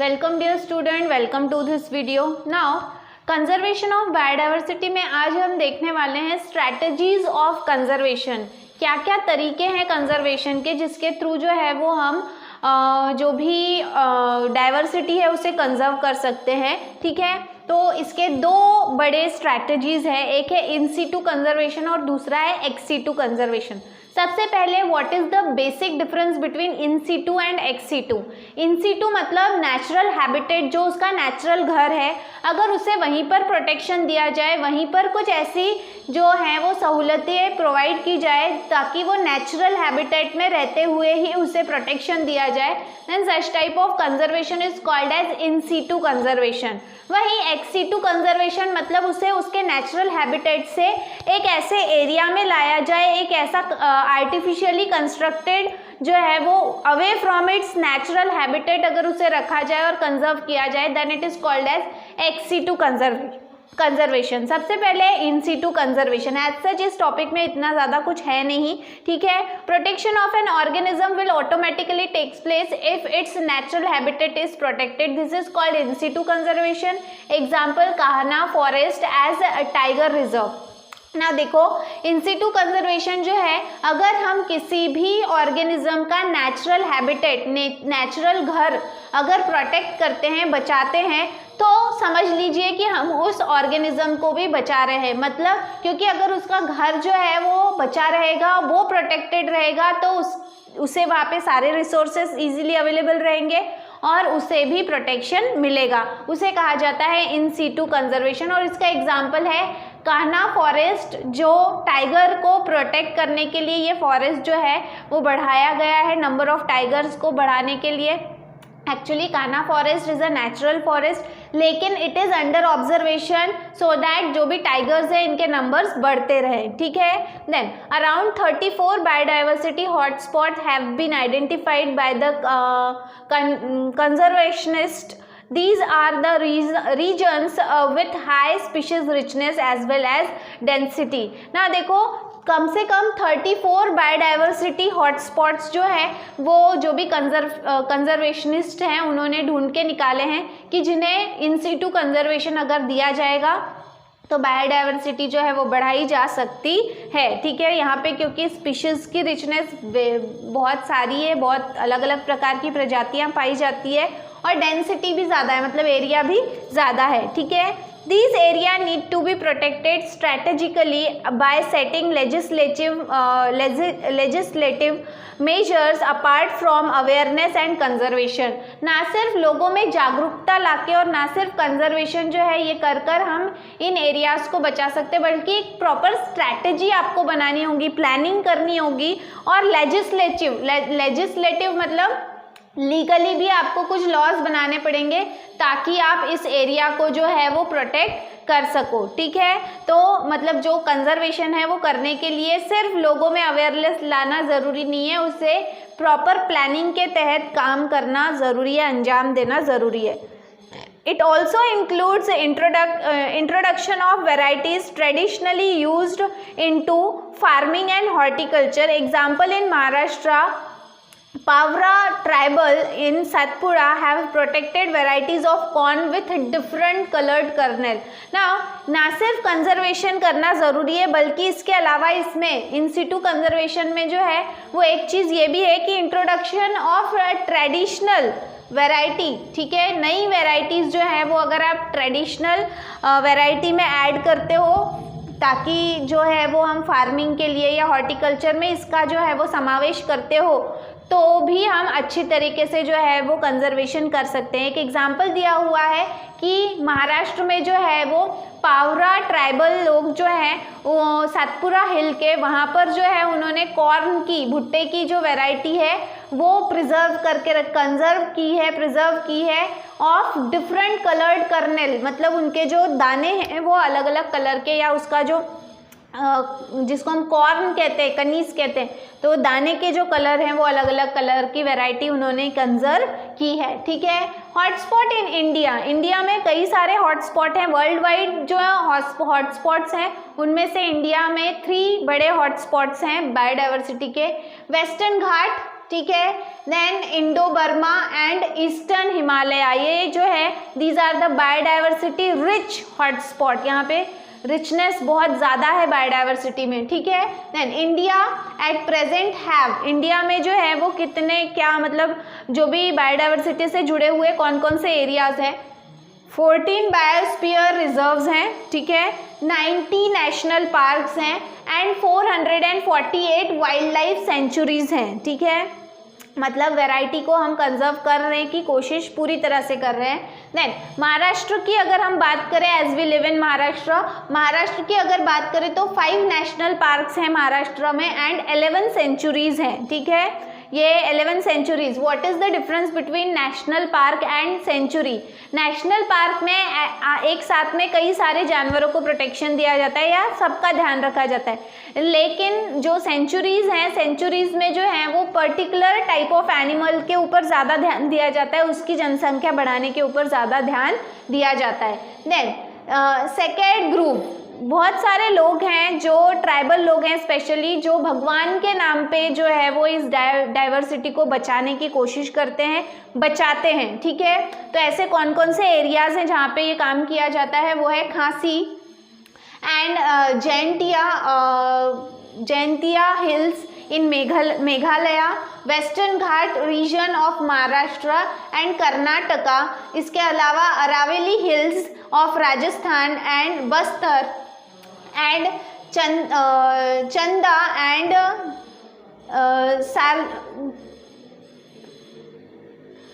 Welcome dear student, welcome to this video. Now conservation of biodiversity में आज हम देखने वाले हैं स्ट्रैटेजीज ऑफ कंजर्वेशन। क्या क्या तरीके हैं कंजर्वेशन के जिसके थ्रू जो है वो हम जो भी डाइवर्सिटी है उसे कंजर्व कर सकते हैं। ठीक है, तो इसके दो बड़े स्ट्रैटेजीज हैं, एक है इन सीटू कंजर्वेशन और दूसरा है एक्स सीटू कंजर्वेशन। सबसे पहले what is the basic difference between in situ and ex situ. In situ मतलब नेचुरल हैबिटेट, जो उसका नेचुरल घर है, अगर उसे वहीं पर प्रोटेक्शन दिया जाए, वहीं पर कुछ ऐसी जो है वो सहूलतें प्रोवाइड की जाए ताकि वो नेचुरल हैबिटेट में रहते हुए ही उसे प्रोटेक्शन दिया जाए, then such type of conservation is called as in situ conservation. वहीं एक्स सीटू कंजर्वेशन मतलब उसे उसके नेचुरल हैबिटेट से एक ऐसे एरिया में लाया जाए, एक ऐसा आर्टिफिशियली कंस्ट्रक्टेड जो है वो away from its natural habitat अगर उसे रखा जाए और कंजर्व किया जाए, then it is called as ex situ conservation. सबसे पहले in situ conservation. As such इस टॉपिक में इतना ज़्यादा कुछ है नहीं, ठीक है। Protection of an organism will automatically takes place if its natural habitat is protected, this is called in situ conservation. Example Kanha forest as tiger reserve. ना देखो, इन सीटू कंजर्वेशन जो है, अगर हम किसी भी ऑर्गेनिज्म का नेचुरल हैबिटेट, नेचुरल घर अगर प्रोटेक्ट करते हैं, बचाते हैं, तो समझ लीजिए कि हम उस ऑर्गेनिज्म को भी बचा रहे हैं। मतलब क्योंकि अगर उसका घर जो है वो बचा रहेगा, वो प्रोटेक्टेड रहेगा, तो उसे वहाँ पे सारे रिसोर्सेज इजीली अवेलेबल रहेंगे और उसे भी प्रोटेक्शन मिलेगा। उसे कहा जाता है इन सीटू कंजर्वेशन। और इसका एग्जाम्पल है कान्हा फॉरेस्ट, जो टाइगर को प्रोटेक्ट करने के लिए ये फॉरेस्ट जो है वो बढ़ाया गया है, नंबर ऑफ टाइगर्स को बढ़ाने के लिए। Actually Kanha forest is a natural forest, लेकिन it is under observation so that जो भी टाइगर्स हैं इनके नंबर्स बढ़ते रहें। ठीक है। Then around 34 biodiversity hotspot have been identified by the conservationist. These are the regions with high species richness as well as density. ना देखो, कम से कम 34 बायोडाइवर्सिटी हॉटस्पॉट्स जो है वो जो भी कंजर्वेशनिस्ट हैं उन्होंने ढूंढ के निकाले हैं कि जिन्हें इन सीटू कंजर्वेशन अगर दिया जाएगा तो बायोडाइवर्सिटी जो है वो बढ़ाई जा सकती है। ठीक है, यहाँ पे क्योंकि स्पीशीज़ की रिचनेस बहुत सारी है, बहुत अलग अलग प्रकार की प्रजातियाँ पाई जाती है और डेंसिटी भी ज़्यादा है, मतलब एरिया भी ज़्यादा है। ठीक है, these area need to be protected strategically by setting legislative measures apart from awareness and conservation. ना सिर्फ लोगों में जागरूकता लाके और ना सिर्फ कंजर्वेशन जो है ये कर हम इन एरियाज को बचा सकते, बल्कि एक प्रॉपर स्ट्रैटेजी आपको बनानी होगी, प्लानिंग करनी होगी। और लेजिस्लेटिव मतलब लीगली भी आपको कुछ लॉज बनाने पड़ेंगे ताकि आप इस एरिया को जो है वो प्रोटेक्ट कर सको। ठीक है, तो मतलब जो कंजर्वेशन है वो करने के लिए सिर्फ लोगों में अवेयरनेस लाना ज़रूरी नहीं है, उसे प्रॉपर प्लानिंग के तहत काम करना ज़रूरी है, अंजाम देना ज़रूरी है। It also includes introduction of varieties traditionally used into farming and horticulture. Example in Maharashtra, Pavra tribal in Satpura have protected varieties of corn with different colored kernel. Now, ना सिर्फ कंजर्वेशन करना ज़रूरी है बल्कि इसके अलावा इसमें इन सीटू कंजर्वेशन में जो है वो एक चीज़ ये भी है कि इंट्रोडक्शन ऑफ ट्रेडिशनल वैरायटी। ठीक है, नई वैरायटीज़ जो है वो अगर आप ट्रेडिशनल वैरायटी में ऐड करते हो ताकि जो है वो हम फार्मिंग के लिए या हॉर्टिकल्चर में इसका जो है वो समावेश करते हो तो भी हम अच्छी तरीके से जो है वो कंजर्वेशन कर सकते हैं। एक एग्जाम्पल दिया हुआ है कि महाराष्ट्र में जो है वो पावरा ट्राइबल लोग जो हैं वो सातपुरा हिल के वहाँ पर जो है उन्होंने कॉर्न की, भुट्टे की जो वैरायटी है वो प्रिजर्व करके कंजर्व की है, प्रिजर्व की है ऑफ डिफरेंट कलर्ड कर्नेल, मतलब उनके जो दाने हैं वो अलग अलग कलर के, या उसका जो जिसको हम कॉर्न कहते हैं, कनीस कहते हैं, तो दाने के जो कलर हैं वो अलग अलग कलर की वैरायटी उन्होंने कंजर्व की है। ठीक है। हॉटस्पॉट इन इंडिया, इंडिया में कई सारे हॉटस्पॉट हैं, वर्ल्ड वाइड जो हॉटस्पॉट्स हैं उनमें से इंडिया में 3 बड़े हॉटस्पॉट्स हैं बायोडाइवर्सिटी के। वेस्टर्न घाट, ठीक है। Then Indo Burma and eastern Himalaya, ये जो है these are the biodiversity rich hotspot, यहाँ पे रिचनेस बहुत ज़्यादा है बायोडाइवर्सिटी में, ठीक है। Then India at present have, India में जो है वो कितने, क्या मतलब जो भी बायोडाइवर्सिटी से जुड़े हुए कौन कौन से एरियाज हैं, 14 बायोस्फीयर रिजर्व्स हैं, ठीक है, 90 नेशनल पार्क्स हैं एंड 448 वाइल्ड लाइफ सेंचुरीज हैं, ठीक है। मतलब वैरायटी को हम कंजर्व करने की कोशिश पूरी तरह से कर रहे हैं। देन महाराष्ट्र की अगर हम बात करें, as we live in Maharashtra की अगर बात करें तो 5 नेशनल पार्क्स हैं महाराष्ट्र में एंड 11 सेंचुरीज हैं, ठीक है। ये 11 sanctuaries, what is the difference between national park and sanctuary? National park में एक साथ में कई सारे जानवरों को प्रोटेक्शन दिया जाता है या सबका ध्यान रखा जाता है, लेकिन जो सेंचुरीज हैं, सेंचुरीज में जो है वो पर्टिकुलर टाइप ऑफ एनिमल के ऊपर ज़्यादा ध्यान दिया जाता है, उसकी जनसंख्या बढ़ाने के ऊपर ज़्यादा ध्यान दिया जाता है। देन सेकेंड ग्रुप, बहुत सारे लोग हैं जो ट्राइबल लोग हैं स्पेशली, जो भगवान के नाम पे जो है वो इस डाइवर्सिटी को बचाने की कोशिश करते हैं, बचाते हैं, ठीक है। तो ऐसे कौन कौन से एरियाज हैं जहाँ पे ये काम किया जाता है, वो है Khasi and Jaintia hills in Meghalaya, western Ghat region of Maharashtra and Karnataka, इसके अलावा Aravalli hills of Rajasthan and Bastar and Chanda and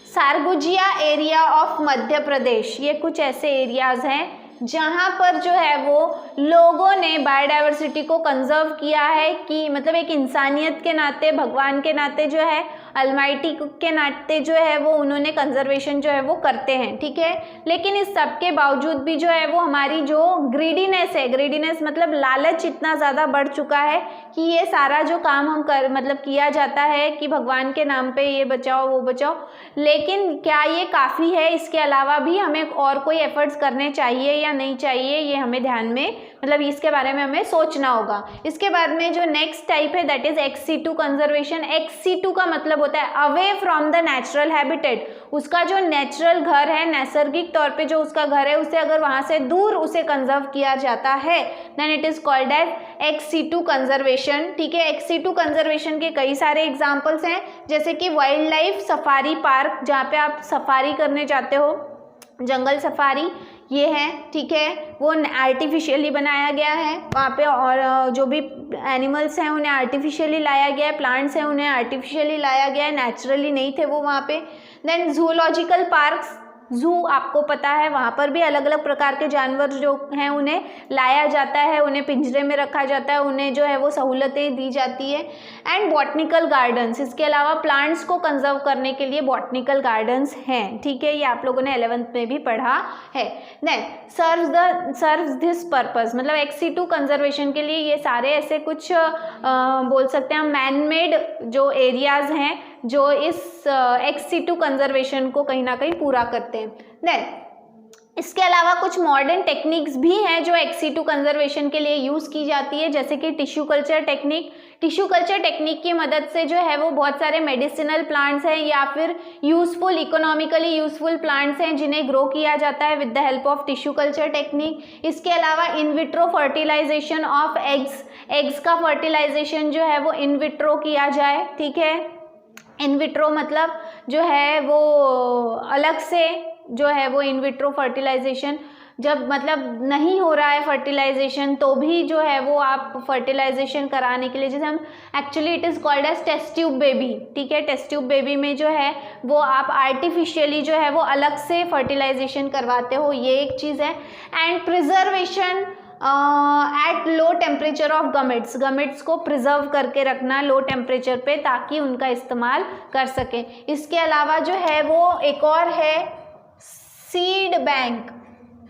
Surguja area of Madhya Pradesh. ये कुछ ऐसे एरियाज हैं जहाँ पर जो है वो लोगों ने बायोडाइवर्सिटी को कंजर्व किया है, कि मतलब एक इंसानियत के नाते, भगवान के नाते जो है, अलमाइटी के नाते जो है वो उन्होंने कंजर्वेशन जो है वो करते हैं, ठीक है। लेकिन इस सब के बावजूद भी जो है वो हमारी जो ग्रीडीनेस है, ग्रीडीनेस मतलब लालच इतना ज़्यादा बढ़ चुका है कि ये सारा जो काम हम मतलब किया जाता है कि भगवान के नाम पे ये बचाओ वो बचाओ, लेकिन क्या ये काफ़ी है? इसके अलावा भी हमें और कोई एफर्ट्स करने चाहिए या नहीं चाहिए, ये हमें ध्यान में, मतलब इसके बारे में हमें सोचना होगा। इसके बाद में जो नेक्स्ट टाइप है that is XC2 conservation. XC2 का मतलब होता है away from the natural habitat, उसका जो नेचुरल घर है, नैसर्गिक तौर पे जो उसका घर है, उसे अगर वहाँ से दूर उसे कंजर्व किया जाता है then it is called as XC2 conservation, ठीक है। XC2 कंजर्वेशन के कई सारे एग्जाम्पल्स हैं, जैसे कि वाइल्ड लाइफ सफारी पार्क, जहाँ पे आप सफारी करने जाते हो, जंगल सफारी ये है, ठीक है। वो आर्टिफिशियली बनाया गया है वहाँ पे, और जो भी एनिमल्स हैं उन्हें आर्टिफिशियली लाया गया है, प्लांट्स हैं उन्हें आर्टिफिशियली लाया गया है, नेचुरली नहीं थे वो वहाँ पे। देन जूलॉजिकल पार्क्स, जू आपको पता है, वहाँ पर भी अलग अलग प्रकार के जानवर जो हैं उन्हें लाया जाता है, उन्हें पिंजरे में रखा जाता है, उन्हें जो है वो सहूलतें दी जाती है। एंड बॉटनिकल गार्डन्स, इसके अलावा प्लांट्स को कंजर्व करने के लिए बॉटनिकल गार्डन्स हैं, ठीक है। ये आप लोगों ने 11th में भी पढ़ा है। देन सर्व्स दिस पर्पस, मतलब XC2 कंजर्वेशन के लिए ये सारे ऐसे कुछ बोल सकते हैं हम मैन मेड जो एरियाज हैं जो इस XC2 कंजर्वेशन को कहीं ना कहीं पूरा करते हैं। देन इसके अलावा कुछ मॉडर्न टेक्निक्स भी हैं जो XC2 कंजर्वेशन के लिए यूज़ की जाती है, जैसे कि tissue culture technique. Tissue culture technique की मदद से जो है वो बहुत सारे मेडिसिनल प्लांट्स हैं या फिर यूजफुल, इकोनॉमिकली यूजफुल प्लांट्स हैं जिन्हें ग्रो किया जाता है with the help of tissue culture technique. इसके अलावा in vitro fertilization of eggs का फर्टिलाइजेशन जो है वो इन विट्रो किया जाए, ठीक है। इन विट्रो मतलब जो है वो अलग से जो है वो इन विट्रो फर्टिलाइजेशन, जब मतलब नहीं हो रहा है फर्टिलाइजेशन तो भी जो है वो आप फर्टिलाइजेशन कराने के लिए, जैसे हम actually it is called as test tube baby, ठीक है। टेस्ट ट्यूब बेबी में जो है वो आप आर्टिफिशियली जो है वो अलग से फर्टिलाइजेशन करवाते हो, ये एक चीज़ है। And preservation at low temperature of gametes को प्रिजर्व करके रखना लो टेम्परेचर पे ताकि उनका इस्तेमाल कर सकें। इसके अलावा जो है वो एक और है सीड बैंक,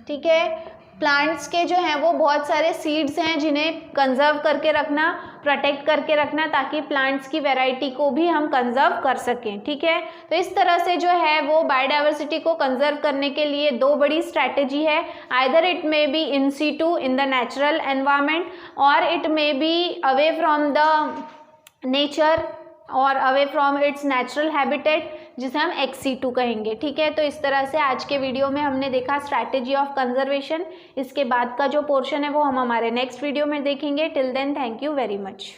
ठीक है। प्लांट्स के जो हैं वो बहुत सारे सीड्स हैं जिन्हें कंजर्व करके रखना, प्रोटेक्ट करके रखना ताकि प्लांट्स की वैरायटी को भी हम कंजर्व कर सकें, ठीक है। तो इस तरह से जो है वो बायोडाइवर्सिटी को कंजर्व करने के लिए दो बड़ी स्ट्रैटेजी है, either it may be in situ in the natural environment और it may be away from the nature, और away from its natural habitat, जिसे हम XC2 कहेंगे। ठीक है, तो इस तरह से आज के वीडियो में हमने देखा स्ट्रैटेजी ऑफ कंजर्वेशन। इसके बाद का जो पोर्शन है वो हम हमारे नेक्स्ट वीडियो में देखेंगे। Till then thank you very much.